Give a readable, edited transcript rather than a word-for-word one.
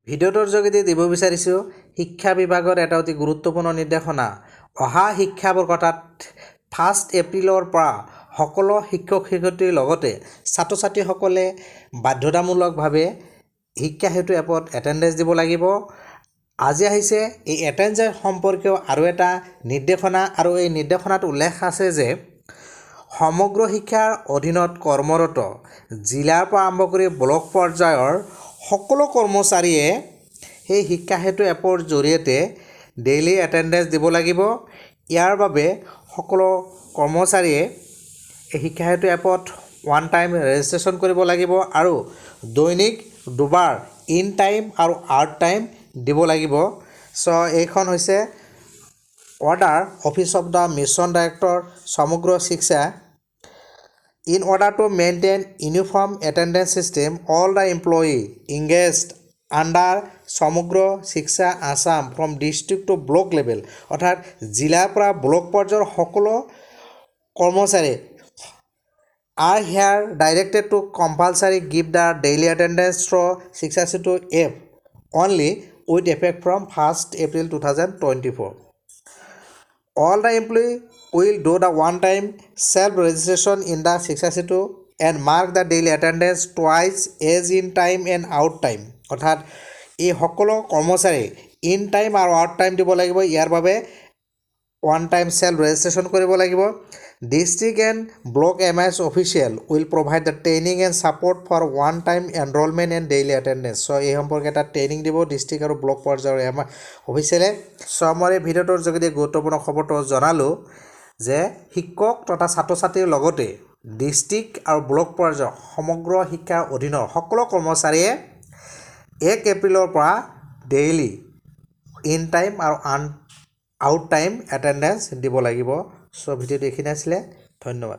ভিডিঅ'টোৰ যোগেদি দিব বিচাৰিছোঁ শিক্ষা বিভাগৰ এটা অতি গুৰুত্বপূৰ্ণ নিৰ্দেশনা অহা শিক্ষাবৰ্ষত 1 এপ্ৰিলৰ পৰা সকলো শিক্ষক শিক্ষয়িত্ৰীৰ লগতে ছাত্ৰ ছাত্ৰীসকলে বাধ্যতামূলকভাৱে শিক্ষা হেতু এপত এটেণ্ডেন্স দিব লাগিব। আজি আহিছে এই এটেণ্ডেন্স সম্পৰ্কীয় আৰু এটা নিৰ্দেশনা আৰু এই নিৰ্দেশনাত উল্লেখ আছে যে সমগ্ৰ শিক্ষাৰ অধীনত কৰ্মৰত জিলাৰ পৰা আৰম্ভ কৰি ব্লক পৰ্যায়ৰ সকলো কৰ্মচাৰীয়ে সেই শিক্ষা হেতু এপৰ জৰিয়তে ডেইলি এটেণ্ডেন্স দিব লাগিব। ইয়াৰ বাবে সকলো কৰ্মচাৰীয়ে এই শিক্ষা হেতু এপত ওৱান টাইম ৰেজিষ্ট্ৰেশ্যন কৰিব লাগিব আৰু দৈনিক দুবাৰ ইন টাইম আৰু আউট টাইম দিব লাগিব। এইখন হৈছে order office of the mission director সমগ্ৰ শিক্ষা। In order to maintain uniform attendance system, all the employee engaged under Samagro Shiksha Assam from district to block level অৰ্থাৎ জিলাৰ পৰা ব্লক পৰ্যায়ৰ সকলো কৰ্মচাৰী are here directed to compulsory give the daily attendance through Shiksha Setu app only with effect from 1st April 2024. All the employee will do the one-time self-registration in the Shiksha Setu and mark the daily attendance twice as in time and out time. অৰ্থাৎ এই সকলো কৰ্মচাৰী in time আৰু out time দিব লাগিব। ইয়াৰ বাবে one time self registration কৰিব লাগিব। District and block MS officials will provide the training and support for one time enrolment and daily attendance. এই সম্পৰ্কে এটা ট্ৰেইনিং দিব ডিষ্ট্ৰিক্ট আৰু ব্লক পৰ্যায়ৰ অফিচিয়েলে। মই এই ভিডিঅ'টোৰ যোগেদি গুৰুত্বপূৰ্ণ খবৰটো জনালোঁ যে শিক্ষক তথা ছাত্ৰ ছাত্ৰীৰ লগতে ডিষ্ট্ৰিক্ট আৰু ব্লক পৰ্যায়ৰ সমগ্ৰ শিক্ষাৰ অধীনৰ সকলো কৰ্মচাৰীয়ে 1 এপ্ৰিলৰ পৰা ডেইলি ইন টাইম আৰু আউট টাইম এটেণ্ডেন্স দিব লাগিব। ভিডিঅ'টো এইখিনি আছিলে। ধন্যবাদ।